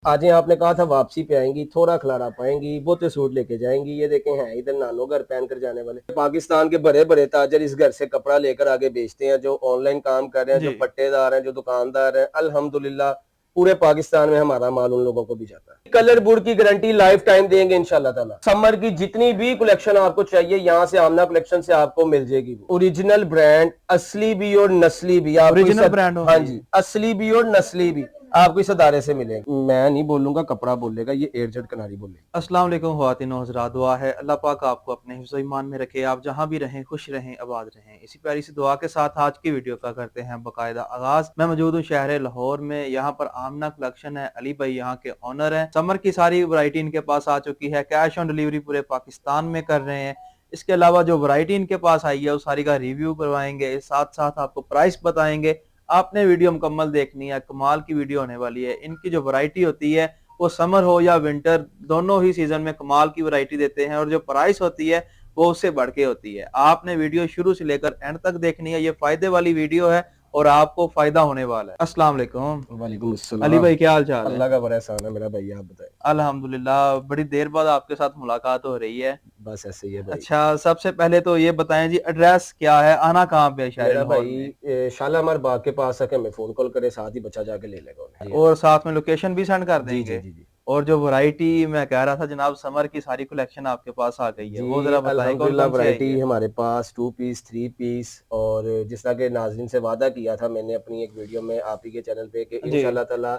आज ही आपने कहा था वापसी पे आएंगी, थोड़ा खिलारा पाएंगी, बोते सूट लेके जाएंगी। ये देखें हैं इधर नानो घर पहन कर जाने वाले। पाकिस्तान के बड़े बड़े ताजर इस घर से कपड़ा लेकर आगे बेचते हैं, जो ऑनलाइन काम कर रहे हैं, जो जी। पट्टेदार हैं, जो दुकानदार हैं। अल्हम्दुलिल्लाह पूरे पाकिस्तान में हमारा माल उन लोगों को भी जाता है। कलर बोर्ड की गारंटी लाइफ टाइम देंगे इंशाल्लाह ताला। समर की जितनी भी कलेक्शन आपको चाहिए यहाँ से आमना कलेक्शन से आपको मिल जाएगी। ओरिजिनल ब्रांड, असली भी और नस्ली भी आपको ओरिजिनल ब्रांड हाँ होंगे जी, ये। असली भी और नस्ली भी आपको इस अदारे से मिलेंगे। मैं नहीं बोलूंगा, कपड़ा बोलेगा, ये एयरजेट कनारी बोलेगी। अस्सलाम वालेकुम ख़वातीन व हज़रात, दुआ है अल्लाह पाक आपको अपने हिफ्ज़ ईमान में रखे, आप जहां भी रहें खुश रहें, आबाद रहें। इसी प्यारी सी दुआ के साथ आज की वीडियो का करते हैं बाकायदा आगाज। मैं मौजूद हूँ शहर लाहौर में। यहाँ पर आमना कलेक्शन है, अली भाई यहाँ के ऑनर हैं। समर की सारी वैरायटी इनके पास आ चुकी है, कैश ऑन डिलीवरी पूरे पाकिस्तान में कर रहे हैं। इसके अलावा जो वैरायटी इनके पास आई है उस सारी का रिव्यू करवाएंगे, साथ साथ आपको प्राइस बताएंगे। आपने वीडियो मुकम्मल देखनी है, कमाल की वीडियो होने वाली है। इनकी जो वैरायटी होती है वो समर हो या विंटर दोनों ही सीजन में कमाल की वैरायटी देते हैं, और जो प्राइस होती है वो उससे बढ़ के होती है। आपने वीडियो शुरू से लेकर एंड तक देखनी है, ये फायदे वाली वीडियो है और आपको फायदा होने वाला है। अस्सलाम वालेकुम। वालेकुम अली अस्सलाम। भाई क्या हाल चाल है? अल्लाह का बड़ा एहसान है मेरा भाई, आप बताएं। अल्हम्दुलिल्लाह, बड़ी देर बाद आपके साथ मुलाकात हो रही है। बस ऐसे ही है भाई। अच्छा, सबसे पहले तो ये बताएं जी, एड्रेस क्या है, आना कहाँ पे है शहर मेरा लाहौर में? भाई शालामार बाग के पास आके हमें फोन कॉल करे, साथ ही बच्चा जाके ले लेगा उन्हें। और साथ में लोकेशन भी सेंड कर जी जी देंगे। जी जी और जो वैरायटी मैं कह रहा था जनाब, समर की सारी कलेक्शन आपके पास आ गई है, जी वो जरा बताएं कौन अल्हम्दुलिल्लाह कौन सी आई वैरायटी है। हमारे पास 2 पीस 3 पीस। और जिस तरह के नाज़रीन से वादा किया था मैंने अपनी एक वीडियो में आप ही के चैनल पे कि जी। इंशाल्लाह ताला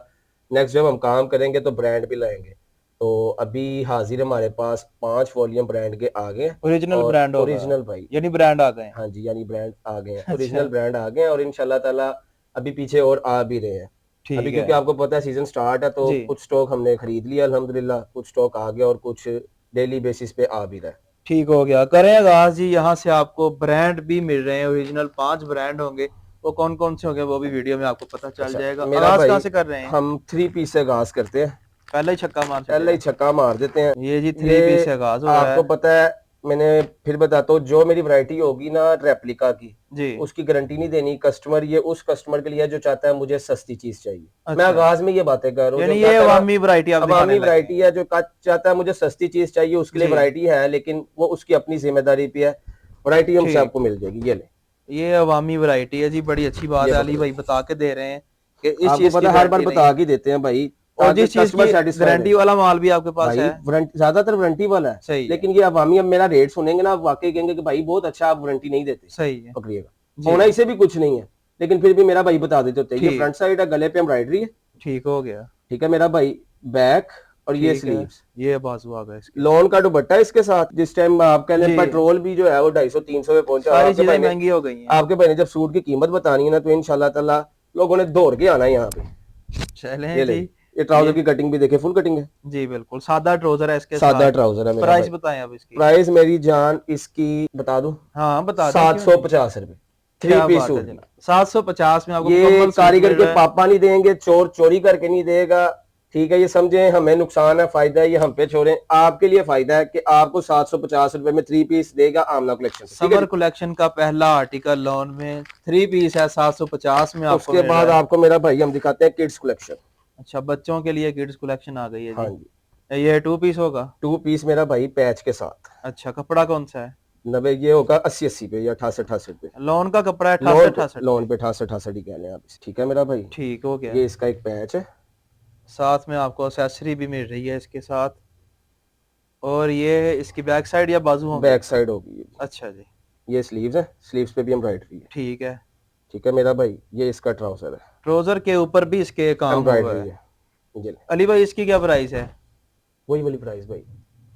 नेक्स्ट जब हम काम करेंगे तो ब्रांड भी लाएंगे। तो अभी हाजिर हमारे पास 5 वॉल्यूम ब्रांड के आ गए हैं। ओरिजिनल और ब्रांड होगा, ओरिजिनल भाई, यानी ब्रांड आ गए हैं। हाँ जी, यानी ब्रांड आ गए हैं, ओरिजिनल अच्छा। ब्रांड आ गए हैं। और इंशाल्लाह ताला अभी पीछे और आ भी रहे हैं। अभी ठीक क्योंकि है। आपको पता है सीजन स्टार्ट है, तो जी। कुछ स्टॉक हमने खरीद लिया अल्हम्दुलिल्लाह, कुछ स्टॉक आ गया और कुछ डेली बेसिस पे आ भी रहा है। ठीक हो गया, करें आगाज जी। यहाँ से आपको ब्रांड भी मिल रहे हैं, ओरिजिनल 5 ब्रांड होंगे। वो कौन कौन से होंगे वो भी वीडियो में आपको पता चल अच्छा जाएगा। मेरा आगाज कहाँ भाई, से कर रहे हैं? हम 3 पीस से आगाज करते हैं। पहले ही छक्का मार चले पहले ही हैं। छक्का मार देते हैं। ये जी 3 पीस ये से आगाज हो रहा आपको है। पता है, मैंने फिर बताता हूँ, जो मेरी वैरायटी होगी ना रेप्लिका की, जी। उसकी गारंटी नहीं देनी कस्टमर। ये उस कस्टमर के लिए जो चाहता है मुझे सस्ती चीज चाहिए। मैं अच्छा, आगाज में ये बातें कर रहा हूँ, जो यानी ये कहता है ना अवामी वैरायटी आप दिखाने अवामी लगे हैं। वैरायटी है, जो चाहता है मुझे सस्ती चीज चाहिए, उसके लिए जी। वैरायटी है, लेकिन वो उसकी अपनी जिम्मेदारी पे है। वैरायटी हमसे ठीक, आपको मिल जाएगी, ये ले। ये अवामी वैरायटी है जी, बड़ी अच्छी बात ये है। अली पकड़ो, भाई बता के दे रहे हैं कि इस आपको चीज की पता है हर बार गारंटी नहीं बता है। के देते हैं भाई, और ताकि जिस चीज कस्टमर की सेटिस्फाइड गारंटी है। वाला माल भी आपके पास भाई है। वारंटी ज्यादातर वारंटी वाला है, सही है। लेकिन ये अवामी अब मेरा रेट सुनेंगे ना, आप वाकई कहेंगे कि भाई बहुत अच्छा, आप वारंटी नहीं देते। सही है। पकड़िएगा, जी। होना इसे भी कुछ नहीं है, लेकिन फिर भी मेरा भाई बता देते होते हैं। ये ठीक। फ्रंट साइड है, गले पे एम्ब्रॉयडरी है। ठीक हो गया। ठीक है मेरा भाई, बैक और ये ठीक है। स्लीव्स। ये बाजू आ गया इसके। लोन का दुपट्टा है इसके साथ। जिस टाइम आप कह लें जी। पेट्रोल भी जो है वो 250-300 में पहुंचा, सारी चीजें महंगी हो गई हैं। आपके भाई ने जब सूट की कीमत बतानी है ना, तो इंशाल्लाह ताला लोगों ने दौड़ के आना है यहाँ पे। चलें ये ले, जी। ये ट्राउजर ये की कटिंग भी देखे, फुल कटिंग है। जी बिल्कुल सादा ट्राउजर है इसके सादा साथ। ट्राउजर है मेरा भाई। प्राइस बताएं अब इसकी। प्राइस मेरी जान इसकी बता दूं, हाँ बता दें, सात क्यों सौ नहीं। पचास रुपए थ्री क्या पीस बात है सूट की। जनाब, 750 में आपको ये मुकम्मल सूट कारीगर मिल के रहा है। पापा नहीं देंगे, चोर चोरी करके नहीं देगा। ठीक है, ये समझे, हमें नुकसान है, फायदा है, ये हम पे छोड़ें। आपके लिए फायदा है कि आपको 750 रुपए में 3 पीस देगा आमना कलेक्शन से। ठीक है समर जी। कलेक्शन का पहला आर्टिकल लॉन में 3 पीस है, 750 में आपको उसके मिल बाद रहा है। आपको मेरा भाई हम दिखाते हैं किड्स कलेक्शन। अच्छा, बच्चों के लिए किड्स कलेक्शन आ गई है हाँ जी। जी, ये 2 पीस होगा। 2 पीस मेरा भाई पैच के साथ। अच्छा, कपड़ा कौन सा है? 90, ये होगा 80-80 पे या 68-68 पे। लॉन का कपड़ा है लोन 68 पे, 68 लोन पे। पे 68-68 ही कह लें आप इसे। ठीक है मेरा भाई, ठीक हो गया। ये इसका एक पैच है। साथ में आपको एक्सेसरी भी मिल रही है इसके साथ। और ये इसकी बैक साइड या बाजू होंगे? बैक साइड होगी ये। अच्छा जी। ये स्लीव्स है, स्लीव्स पे भी एम्ब्रॉयडरी है। ठीक है। ठीक है मेरा भाई, ये इसका ट्राउजर है, ट्राउजर के ऊपर भी इसके काम हुआ एम्ब्रॉयडरी है। है। ये ले, अली भाई इसकी क्या प्राइस है? वही वाली प्राइस भाई,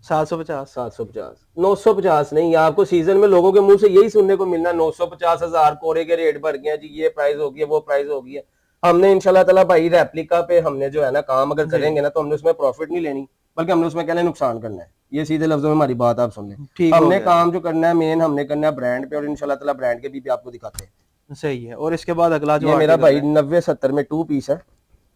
750। 750। 950 नहीं, आपको सीजन में लोगों के मुंह से यही सुनने को मिलना, 950 हजार कोरे के रेट बढ़ गए हैं जी, ये प्राइस होगी है, वो प्राइस होगी है। हमने इंशाल्लाह ताला भाई रेप्लिका पे हमने जो है ना काम अगर जी। करेंगे ना, तो हमने उसमें प्रॉफिट नहीं लेनी, बल्कि हमने उसमें क्या नुकसान करना है। ये सीधे लफ्जों में हमारी बात आप सुन लें। ठीक हो हमने गया काम जो करना है मेन, हमने करना है ब्रांड पे, और इंशाल्लाह ताला ब्रांड के भी आपको दिखाते हैं। जी। सही है। और इसके बाद अगला जो ये मेरा आर्टिकल भाई है। 90-70 में 2 पीस है।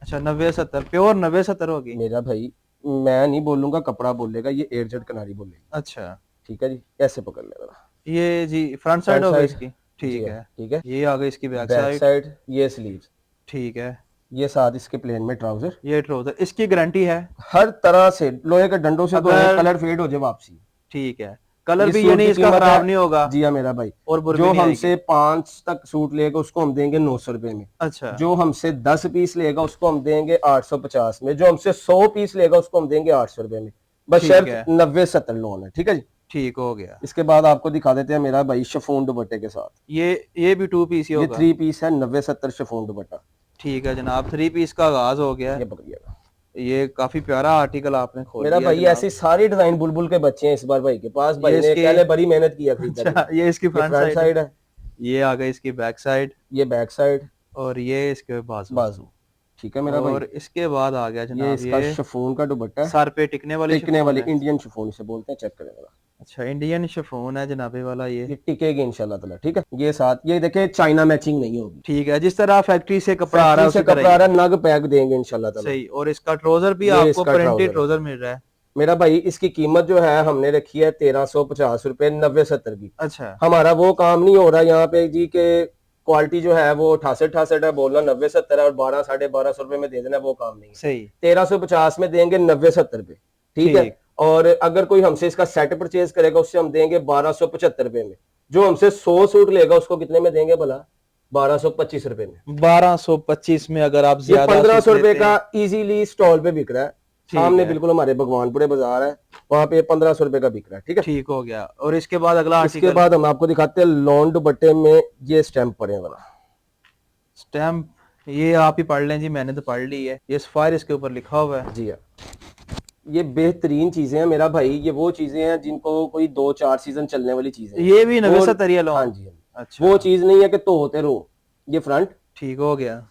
अच्छा, 90 70 प्योर 90 70 होगी। मेरा भाई, मैं नहीं बोलूंगा, कपड़ा बोलेगा, ये एयरजेट कनारी बोलेगी। अच्छा। ठीक है जी, ऐसे पकड़ ले जरा। ये जी फ्रंट साइड फ्रंट हो गई साइड, इसकी। जी ठीक हाँ, है। ठीक है। ये आ गई इसकी बैक बैक साइड। साइड, ये स्लीव्स। ठीक है। ये साथ इसके प्लेन में ट्राउजर, ये ट्राउजर, इसकी गारंटी है? हर तरह से लोहे के डंडों से तो अगर कलर फेड हो जाए वापसी। ठीक है, कलर ये भी सूट ये नहीं की इसका कीमत खराब है, नहीं होगा? जी हाँ मेरा भाई। और बुर भी जो नहीं आएगी? हमसे 5 तक सूट लेगा उसको हम देंगे 900 रुपए में। अच्छा, जो हमसे 10 पीस लेगा उसको हम देंगे 850 में। जो हमसे 100 पीस लेगा उसको हम देंगे 800 रुपए में। बस ठीक शर्त है। 90-70 लोन है, ठीक है जी। ठीक हो गया। इसके बाद आपको दिखा देते हैं मेरा भाई शिफॉन दुपट्टे के साथ। ये भी 2 पीस ही ये होगा? 3 पीस है, 90-70 शिफॉन दुपट्टा। ठीक है जनाब, 3 पीस का आगाज हो गया ये है। पकड़िएगा ये काफी प्यारा आर्टिकल आपने खोल मेरा दिया भाई। जनाब। ऐसी सारी डिजाइन बुलबुल के बच्चे हैं इस बार भाई के पास। भाई ये ने इसके- पहले बड़ी मेहनत किया खरीदारी अच्छा, में। ये इसकी फ्रंट फ्रंट साइड साइड है, ये आ गई इसकी बैक साइड, ये बैक साइड, और ये इसके बाजू। बाजू, ठीक है मेरा और भाई। इसके बाद आ गया ये जनाब इसका ये शिफॉन का दुपट्टा है, सर पे टिकने वाली टिकने शिफॉन वाली है। इंडियन शिफॉन इसे बोलते हैं, चेक करें जरा। अच्छा, इंडियन शिफॉन है जनाबे वाला ये। ये टिकेगी इंशाल्लाह ताला, ठीक है। ये साथ ये देखे चाइना मैचिंग नहीं होगी, ठीक है, जिस तरह फैक्ट्री से कपड़ा आ रहा है फैक्ट्री से उसी तरह कपड़ा आ ही। रहा है, नग पैक देंगे इंशाल्लाह ताला। सही, और इसका ट्राउजर भी ये आपको इसका प्रिंटेड ट्राउजर है। ट्राउजर मिल रहा है। मेरा भाई इसकी कीमत जो है हमने रखी है 1350 रुपए 90-70 की। अच्छा, हमारा वो काम नहीं हो रहा यहाँ पे जी के क्वालिटी जो है वो 68-68 है, बोलना 90-70 है और 1200-1250 रुपए में दे देना, वो काम नहीं है। सही। 1350 में देंगे 90-70 पे, ठीक है। ठीक। और अगर कोई हमसे इसका सेट परचेज करेगा उससे हम देंगे 1275 रुपए में। जो हमसे 100 सूट लेगा उसको कितने में देंगे भला? 1225 रुपए में। 1225 में अगर आप ये ज्यादा 1500 सूट रुपए लेते का हैं। इजीली स्टॉल पे बिक रहा है, ठीक सामने है। बिल्कुल हमारे भगवानपुरे बाजार है, वहां पे 1500 रुपए का बिक रहा है, ठीक है। ठीक हो गया। और इसके बाद अगला इसके आर्टिकल, बाद हम आपको दिखाते हैं लॉन दुपट्टे में ये स्टैंप पड़े वाला। स्टैम्प, ये आप ही पढ़ लें जी, मैंने तो पढ़ ली है। ये सफायर इसके ऊपर लिखा हुआ है। जी हाँ, ये बेहतरीन चीजें हैं मेरा भाई। ये वो चीजें हैं जिनको कोई 2-4 सीजन चलने वाली चीजें हैं। ये भी 90 और- 70 रियल हाँ जी, अच्छा, वो चीज नहीं है कि तो होते रहो। ये फ्रंट, ठीक हो गया।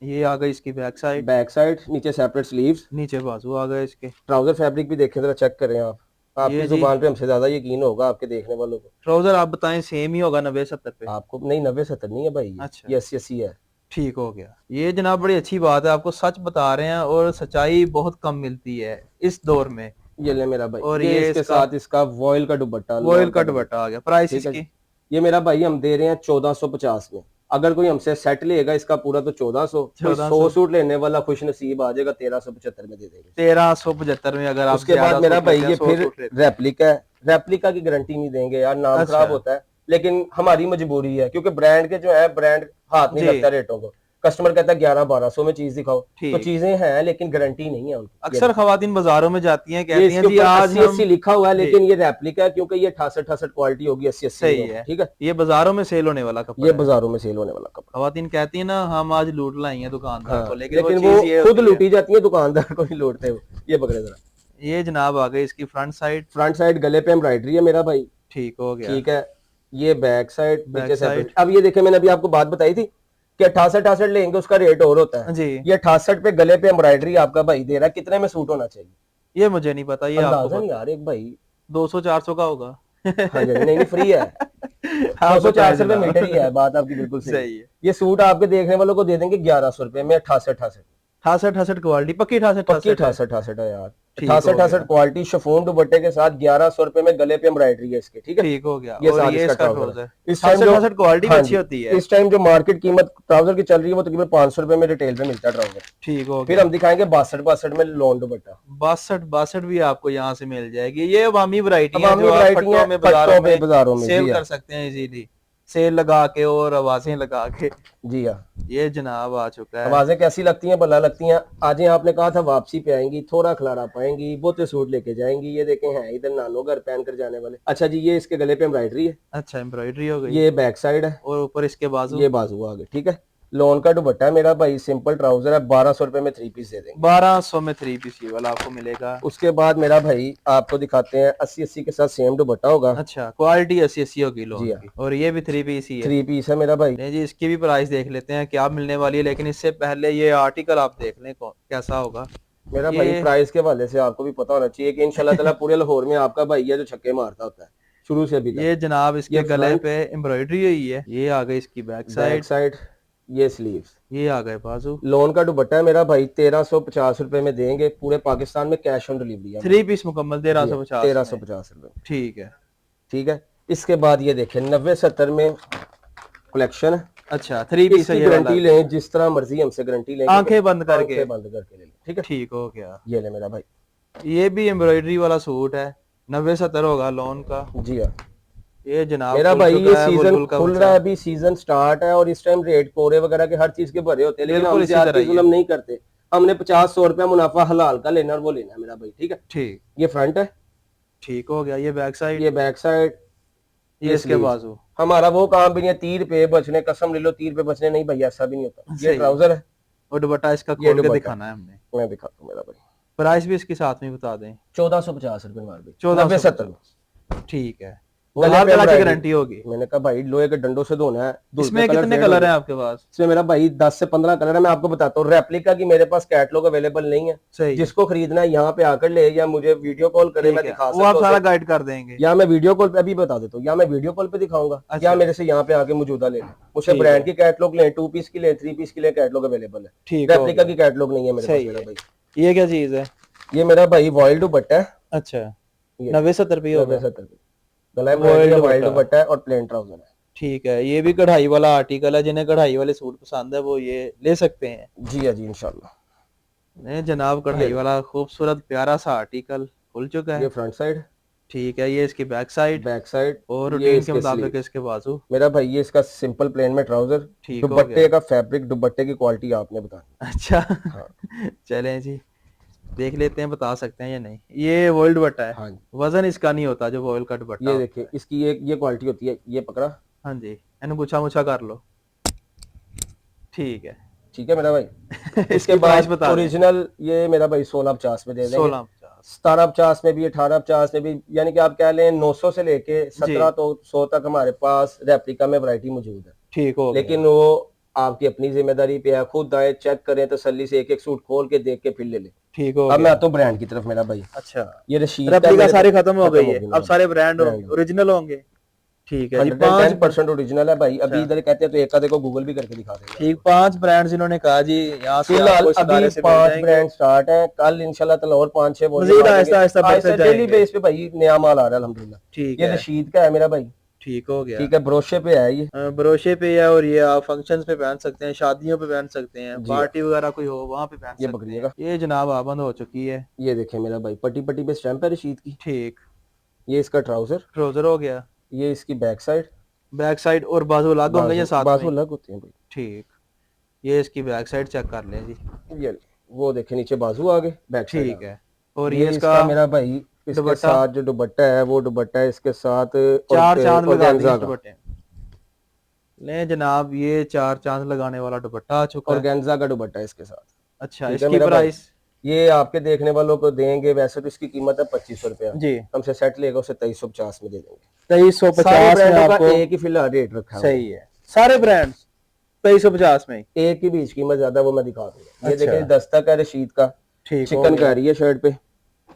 ये आ गई इसकी बैक साइड, बैक साइड, नीचे सेपरेट स्लीव्स, नीचे बाजू आ गए इसके। ट्राउजर फैब्रिक भी देखें जरा, चेक करें आप। आपकी ये जी। जुबान पे हमसे ज्यादा यकीन होगा आपके देखने वालों को। ट्राउजर आप बताएं सेम ही होगा 90 70 पे? आपको नहीं, 90-70 नहीं है भाई, अच्छा। ये 80-80 है। ठीक हो गया। ये जनाब बड़ी अच्छी बात है, आपको सच बता रहे हैं, और सच्चाई बहुत कम मिलती है इस दौर में। ये ले मेरा भाई, और ये ये इसके इसका- साथ इसका वॉयल का दुपट्टा, वॉयल का दुपट्टा आ गया। प्राइस ठीक है इसकी? जी। ये मेरा भाई हम दे रहे हैं 1450 में। अगर कोई हमसे सेट लेगा इसका पूरा तो 1400। 100 सूट लेने वाला खुश नसीब आ जाएगा, 1375 में दे देंगे। 1375 में अगर आप उसके ज्यादा बाद मेरा सूट भाई लेते हैं, ये 100 फिर सूट लेते हैं। रेप्लिका है। रेप्लिका की गारंटी नहीं देंगे यार, नाम अच्छा। खराब होता है, लेकिन हमारी मजबूरी है क्योंकि ब्रांड के जो है, ब्रांड हाथ नहीं जी। लगता रेटों को। कस्टमर कहता है 1100-1200 में चीज दिखाओ, ठीक। तो चीजें हैं लेकिन गारंटी नहीं है उनकी। अक्सर खवातीन बाजारों में जाती हैं, ये कहती हैं इसके जी ऊपर आज 80-80 हम, लिखा हुआ है, लेकिन ये रेप्लिका है क्योंकि ये 68-68 क्वालिटी होगी, 80-80 सही नहीं होगी, है। ठीक है। ये बाजारों में सेल होने वाला कपड़ा ये है। बाजारों में सेल होने वाला कपड़ा। खवातीन कहती हैं ना हम आज लूट लाई हैं दुकानदार हाँ, को, लेकिन लेकिन वो वो चीज ये खुद होती है। लूटी जाती है, दुकानदार को नहीं लूटते हो। ये पकड़े जरा, ये जनाब आ गई इसकी फ्रंट साइड, फ्रंट साइड गले पे एम्ब्रॉयडरी है मेरा भाई, ठीक हो गया। ठीक है। ये बैक साइड, Back नीचे side। सेपरेट। अब ये देखे, मैंने अभी आपको बात बताई थी कि 68-68 लेंगे उसका रेट और होता है। जी, ये 68 पे गले पे एम्ब्रॉयडरी आपका भाई दे रहा है, कितने में सूट होना चाहिए? ये मुझे नहीं पता, ये आपको अंदाजा पता। नहीं यार, एक भाई 200-400 का होगा। हाँ जी, नहीं फ्री है, आप 200-400 रुपए बताएं मीटर ही जनाब। है। बात आपकी बिल्कुल सही। सही है। ये सूट आपके देखने वालों को दे देंगे 1100 रुपए में, 68-68 68 क्वालिटी, पक्की 68 पक्की 68-68 है यार। ठीक हो 68-68 गया। क्वालिटी शिफॉन दुपट्टे के साथ 1100 रुपए में गले पे एम्ब्रॉयडरी है इसके, ठीक है। ठीक हो गया। ये और साथ ये इसका इसका ट्राउजर ट्राउजर, है। इस टाइम जो 68 क्वालिटी भी हाँ अच्छी जी, होती है। इस टाइम जो मार्केट कीमत ट्राउजर की चल रही है वो तकरीबन 500 रुपए में रिटेल पे मिलता है ट्राउजर। ठीक हो फिर गया। हम दिखाएंगे 62 में लॉन दुपट्टा। 62 भी आपको यहाँ से मिल जाएगी। ये अवामी वैरायटी है अवामी जो आप वैरायटी पट्टों है, में पट्टों में बाजारों में, सेल जी कर हाँ। सकते हैं इजीली, सेल लगा के और आवाजें लगा के। जी हाँ, ये जनाब आ चुका है। आवाजें कैसी लगती हैं? भला लगती हैं। आज आपने कहा था वापसी पे आएंगी, थोड़ा खिलारा पाएंगी, बोते सूट लेके जाएंगी। ये देखें हैं इधर नानो घर पहन कर जाने वाले। अच्छा जी, ये इसके गले पे एम्ब्रॉयडरी है, अच्छा, एम्ब्रॉयडरी हो गई, ये बैक साइड है, और ऊपर इसके बाजू। ये बाजू आगे, ठीक है। लॉन का दुपट्टा है मेरा भाई, सिंपल ट्राउजर है, 1200 रुपए में 3 पीस दे देंगे। 1200 में 3 पीस ये वाला आपको मिलेगा। उसके बाद मेरा भाई आपको दिखाते हैं 80-80 के साथ सेम दुपट्टा होगा। अच्छा, क्वालिटी 80-80 होगी लोगों जी हाँ। की, और ये भी 3 पीस ही है। 3 पीस है मेरा भाई। नहीं जी, इसकी भी प्राइस देख लेते हैं क्या मिलने वाली है, लेकिन इससे पहले ये आर्टिकल आप देख लें कैसा होगा। मेरा भाई ये- प्राइस के हवाले से आपको भी पता होना चाहिए कि इंशाल्लाह ताला पूरे लाहौर में आपका भाई है जो छक्के मारता होता है शुरू से अभी तक। ये जनाब इसके ये गले front- पे एम्ब्रॉयडरी हुई है। ये आ गई इसकी बैक साइड, बैक साइड, ये स्लीव्स। ये आ गए बाजू। लोन का दुपट्टा है मेरा भाई, 1350 रुपए में देंगे पूरे पाकिस्तान में, कैश ऑन डिलीवरी है। 3 पीस मुकम्मल 1350 में। 1350 रुपए, ठीक है। ठीक है। इसके बाद ये देखें 90-70 में कलेक्शन है, अच्छा 3 पीस है इसकी ये वाला, गारंटी लें जिस तरह मर्जी हमसे गारंटी लेंगे, आंखें बंद करके, आंखें बंद करके ले लें, ठीक है। ठीक हो गया। ये ले मेरा भाई, ये भी एम्ब्रॉयडरी वाला सूट है, 90-70 होगा लोन का। जी हाँ ये जनाब मेरा खुल भाई, ये चुका है, सीजन बुलबुल का खुल बच्चा। रहा है, अभी सीजन स्टार्ट है और इस टाइम रेट कोरे वगैरह के हर चीज के भरे होते हैं, लेकिन बिल्कुल हम इसी ज्यादा तरह ही है। जुल्म नहीं करते। हमने 50-100 रुपया मुनाफा हलाल का लेना और वो लेना है मेरा भाई, ठीक है। ठीक, ये फ्रंट है, ठीक हो गया। ये बैक साइड, ये बैक साइड, ये इसके sleeves। बाजू। हमारा वो काम भी नहीं है 30 रुपए बचने, कसम ले लो 30 रुपए बचने, नहीं भैया ऐसा भी नहीं होता। ये सही। ट्राउजर है, और दुपट्टा इसका ये खोल के दुपट्टा। दिखाना है हमने। मैं दिखाता हूँ मेरा भाई, प्राइस भी इसके साथ में बता दें। 1450 रुपए मार भाई, 1470, ठीक है। गले और हर पे तरह की embroidery। गारंटी होगी। मैंने कहा भाई लोहे के डंडों से धोना है। धुल इसमें के कितने fade कलर हो हैं गए। आपके पास? इसमें मेरा भाई 10 से 15 कलर है। मैं आपको बताता हूँ, रेप्लिका की मेरे पास कैटलॉग अवेलेबल नहीं है। सही, जिसको खरीदना है यहाँ पे आकर ले, या मुझे वीडियो कॉल करे, मैं ठीक है। दिखा वो सकता आप हूँ सारा उसे। गाइड कर देंगे। या मैं वीडियो कॉल पे अभी बता देता हूँ, या मैं वीडियो कॉल पे दिखाऊंगा, अच्छा। या मेरे से यहाँ पे आके मौजूदा ले लें। मुझे ठीक ब्रांड है। की कैटलॉग लें, 2 पीस की लें, 3 पीस की लें, कैटलॉग अवेलेबल है। ठीक हो रेप्लिका गया। की कैटलॉग नहीं है मेरे पास सही मेरा है। भाई। ये क्या चीज है? ये मेरा भाई वॉइल दुपट्टा है, अच्छा, ये 90-70 रुपये होगा। 70 रुपए गला Voile वॉइल दुपट्टा। दुपट्टा है और प्लेन ट्राउजर है। ठीक है। ये भी कढ़ाई वाला आर्टिकल है, जिन्हें कढ़ाई वाले सूट पसंद है वो ये ले सकते हैं। जी हाँ जी इंशाल्लाह। नहीं जनाब, कढ़ाई वाला खूबसूरत प्यारा सा आर्टिकल खुल चुका ये है। फ्रंट साइड, ठीक है। ये इसकी बैक साइड, बैक साइड, और ये रूटीन के इसके मुताबिक sleeve। इसके बाजू। मेरा भाई ये इसका सिंपल प्लेन में ट्राउजर, ठीक हो दुपट्टे गया। का फैब्रिक, दुपट्टे की क्वालिटी आपने बतानी। अच्छा हाँ चलें जी, देख लेते हैं बता सकते हैं या नहीं। ये वॉइल दुपट्टा है, हाँ जी, वजन इसका नहीं होता जो वॉइल का दुपट्टा ये होता देखिए है। इसकी ये क्वालिटी होती है। ये पकड़ा, हाँ जी, इन्हें पूछा मुछा कर लो। ठीक है। ठीक है मेरा भाई। इसके इसके प्राइस बाद बता दें। ओरिजिनल ये मेरा भाई 1650 में दे देंगे। 1650, 1750 में भी, 1850 में भी, यानी कि आप कह लें 900 से लेके 1700 तक हमारे पास रेप्लिका में वैरायटी मौजूद है। ठीक हो गया। लेकिन वो आपकी अपनी जिम्मेदारी पे है, खुद आए चेक करें तसल्ली से, एक एक सूट खोल के देख के फिर ले लें। ठीक हो अब मैं गया। आता हूँ ब्रांड की तरफ मेरा भाई। अच्छा, ये रशीद रेप्लिका सारी खत्म हो गई है, मेरा अब सारे ब्रांड brand ओरिजिनल होंगे। ठीक है जी। 110% ओरिजिनल है भाई। अभी अच्छा। इधर कहते हैं तो एक आधे को गूगल भी करके दिखा देंगे। ठीक, 5 ब्रांड्स इन्होंने कहा जी, यहाँ से फिलहाल आपको इस अभी इदारे से मिल 5 जाएंगे। ब्रांड स्टार्ट हैं, कल इंशाल्लाह ताला और 5-6 मजीद आहिस्ता-आहिस्ता बढ़ते डेली जाएंगे। बेस पे भाई नया माल आ रहा है अल्हम्दुलिल्लाह। ठीक ये है, रशीद का है मेरा भाई, ठीक हो गया। ठीक है, ब्रोशे पे है ये। ब्रोशे पे है, और ये आप फंक्शंस पे पहन सकते हैं, शादियों पे पहन सकते हैं, जी। पार्टी वगैरह कोई हो वहाँ पे पहन ये सकते बकरिया हैं। ये जनाब आबंद हो चुकी है। ये देखें मेरा भाई, पट्टी पट्टी पे स्टैंप है रशीद की। ठीक, ये इसका ट्राउजर, ट्राउजर हो गया। ये इसकी बैक साइड, बैक साइड और बाजू अलग होंगे या साथ बाजू में? अलग होते हैं भाई। ठीक, ये इसकी बैक साइड चेक कर लें जी। ये वो देखें नीचे बाजू आ गए, बैक साइड ठीक है। और ये ये इसका इसका मेरा भाई, इसके दुपट्टा? साथ जो दुपट्टा है वो दुपट्टा है इसके साथ 4 चांद लगा दिए ऑर्गेन्जा इस दुपट्टे। ले जनाब, ये 4 चांद लगाने वाला दुपट्टा आ चुका है। ऑर्गेन्जा का दुपट्टा है इसके साथ। अच्छा, ठीक है इसकी मेरा भाई। प्राइस? ये आपके देखने वालों को देंगे, वैसे तो इसकी कीमत है 2500 रुपया, जी, हमसे सेट लेगा उसे 2350 में दे देंगे। 2350 सारे में ब्रांडों का आपको। एक ही फिलहाल रेट रखा है। सही है, सारे ब्रांड्स 2350 में। एक ही बीच कीमत ज्यादा, वो मैं दिखा दूंगा। ये अच्छा। देखें दस्तक है रशीद का, ठीक हो चिकन गया। कारी है शर्ट पे।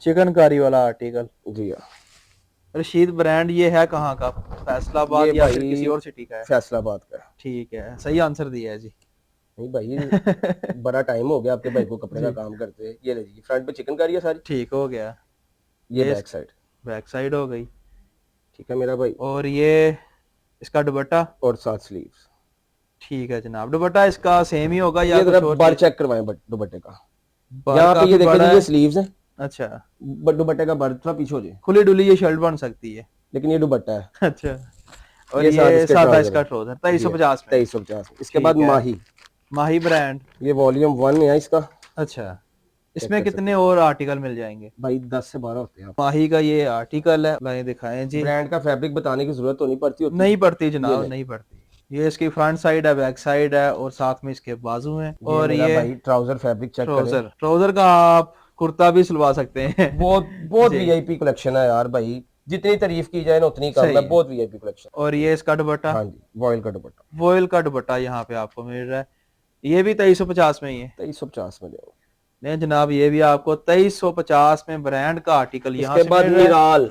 चिकनकारी वाला आर्टिकल। जी हाँ, रशीद ब्रांड ये है कहाँ का? फैसलाबाद ये या फिर भाई किसी और सिटी का है? फैसलाबाद का है। ठीक है, सही आंसर दिया है जी। नहीं भाई बड़ा टाइम हो गया आपके भाई को कपड़े का काम करते हैं। ये लीजिए, फ्रंट पे चिकन कारी है सारी। ठीक हो गया। ये ये बैक साइड, बैक साइड हो गई। ठीक है मेरा भाई, और ये इसका दुपट्टा? और साथ स्लीव्स। ठीक है जनाब, दुपट्टा इसका सेम ही होगा या ये कुछ जरा और बार चीज? चेक करवाएं दुपट्टे का। बार यहाँ पे काफी ये देखें बड़ा ये है। स्लीव्स है, अच्छा, दुपट्टे का बार थोड़ा पीछे हो जाए, खुली डुली ये शर्ट बन सकती है। लेकिन ये दुपट्टा है। अच्छा, और ये साथ ये इसके सादा ट्राउजर इसका है। ट्राउजर 2350 में। 2350। इसके ठीक बाद है। माही, माही ब्रांड। ये वॉल्यूम 1 है इसका अच्छा, इसमें कर कितने और आर्टिकल मिल जाएंगे? भाई, 10 से 12 होते हैं। माही का ये आर्टिकल है, लाए दिखाएं जी। ब्रांड का फैब्रिक बताने की जरूरत तो नहीं पड़ती होती। नहीं पड़ती ये जनाब, ले। नहीं पड़ती। ये इसकी फ्रंट साइड है, बैक साइड है, और साथ में इसके बाजू हैं। और मेरा ये भाई ट्राउजर फैब्रिक चेक करें। ट्राउजर, ट्राउजर का आप कुर्ता भी सिलवा सकते हैं। बहुत जी। वीआईपी कलेक्शन है यार भाई, जितनी तारीफ की जाए ना उतनी कम सही है। है। बहुत वीआईपी कलेक्शन। और ये इसका दुपट्टा? हाँ जी, वॉयल का दुपट्टा वॉयल का दुपट्टा यहाँ पे आपको मिल रहा है। ये भी 2350 में ही है। 2350 में देंगे। नहीं जनाब, ये भी आपको 2350 में ब्रांड का आर्टिकल यहाँ इसके से बाद मिल रहा है। मिराल,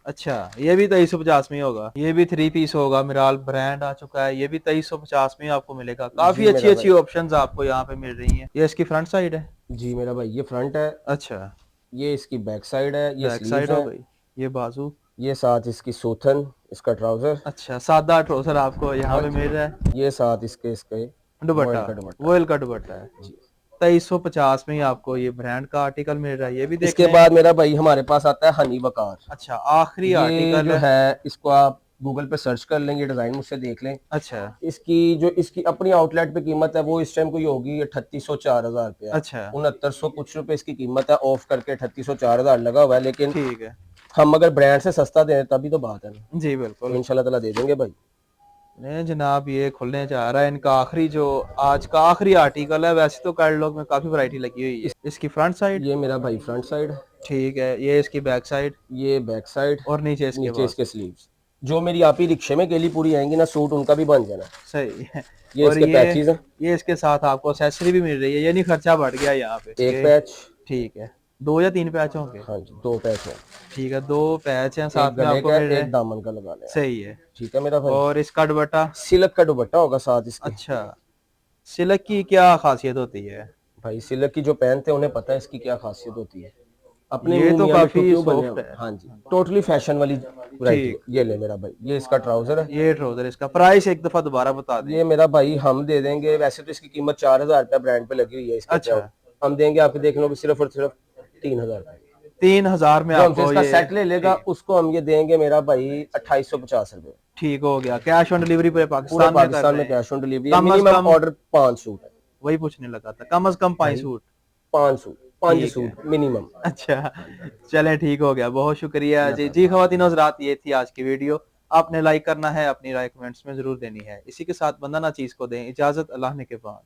अच्छा, ये भी 2350 में ही होगा। ये भी 3 पीस होगा, मिराल ब्रांड आ चुका है। ये भी 2350 में ही आपको मिलेगा। काफी जी अच्छी मेरा अच्छी ऑप्शंस आपको यहाँ पे मिल रही हैं। ये इसकी फ्रंट साइड है। जी मेरा भाई, ये फ्रंट है, अच्छा, ये इसकी बैक साइड है, ये बैक स्लीव्स साइड हो है, गई। ये बाजू, ये साथ इसकी सूथन, इसका ट्राउजर, अच्छा, सादा ट्राउजर आपको यहाँ पे मिल रहा है। ये साथ इसके इसके दुपट्टा, वॉयल का दुपट्टा। वॉयल का दुपट्टा है। जी। 2350 में ही आपको ये ब्रांड का आर्टिकल मिल रहा है, ये भी देख इसके लें। बाद मेरा भाई हमारे पास आता है हनी बकार। अच्छा, आखिरी ये आर्टिकल जो है इसको आप गूगल पे सर्च कर लेंगे, डिजाइन मुझसे देख लें। अच्छा इसकी अपनी आउटलेट पे कीमत है वो इस टाइम कोई होगी 3800-4000 रुपया। अच्छा 6900 कुछ रुपए इसकी कीमत है, ऑफ करके 3800-4000 लगा हुआ है। लेकिन ठीक है हम अगर ब्रांड से सस्ता दें तभी तो बात है ना, जी, तो बिल्कुल। इंशाल्लाह ताला दे देंगे भाई। नहीं जनाब, ये खुलने जा रहा है इनका आखिरी, जो आज का आखिरी आर्टिकल है। वैसे तो कैटलॉग में काफी वैरायटी लगी हुई है। इसकी फ्रंट साइड, ये मेरा भाई फ्रंट साइड, ठीक है। ये इसकी बैक साइड ये बैक साइड, और नीचे इसके नीचे पास। इसके स्लीव्स। जो मेरी आप ही रिक्शे में गेली पूरी आएंगी ना सूट, उनका भी बन जाना। सही है। ये और इसके पैचेस हैं, ये इसके साथ आपको एक्सेसरी भी मिल रही है, यानी खर्चा बढ़ गया यहाँ पे। एक पैच, ठीक है, 2 या 3 पैच होंगे। हाँ जी 2 पैच है, ठीक है, 2 पैच हैं एक साथ में गले आपको का मिल रहे एक हैं। दामन का लगा लें। सही है। ठीक है मेरा भाई। और इसका दुपट्टा, सिल्क का दुपट्टा होगा साथ इसके। अच्छा, सिल्क की क्या खासियत होती है? भाई सिल्क की जो पहनते हैं उन्हें पता है इसकी क्या खासियत होती है। अपने ये मुंह तो मियां काफी मिट्ठू क्यों बने सॉफ्ट हो? है। हाँ जी, टोटली फैशन वाली वैरायटी। ठीक। ये ले मेरा भाई, ये इसका ट्राउजर है। ये ट्राउजर, इसका प्राइस एक दफा दोबारा बता दें। ये मेरा भाई हम दे देंगे, वैसे तो इसकी कीमत 4000 रुपया ब्रांड पे लगी हुई है इसके अच्छा। हम देंगे आपके देखने को सिर्फ और सिर्फ 3000 रुपये। 3000 में जो हमसे आपको इसका ये सेट ले लेगा उसको हम ये देंगे मेरा भाई 2850 रुपए। ठीक हो गया। कैश ऑन डिलीवरी पूरे पूरा पाकिस्तान में कर पाकिस्तान रहे में हैं। कैश ऑन डिलीवरी, कम अज मिनिमम कम ऑर्डर 5 सूट है। वही पूछने लगा था, कम से कम 5 सूट। 5 सूट, 5 ठीक है। Suit minimum. अच्छा, चलें ठीक हो गया, बहुत शुक्रिया जी। जी ख़वातीन हज़रात, ये थी आज की वीडियो। आपने लाइक करना है, अपनी राय कमेंट्स में जरूर देनी है। इसी के साथ बंदा ना चीज को दें इजाजत, अल्लाह ने के बाद।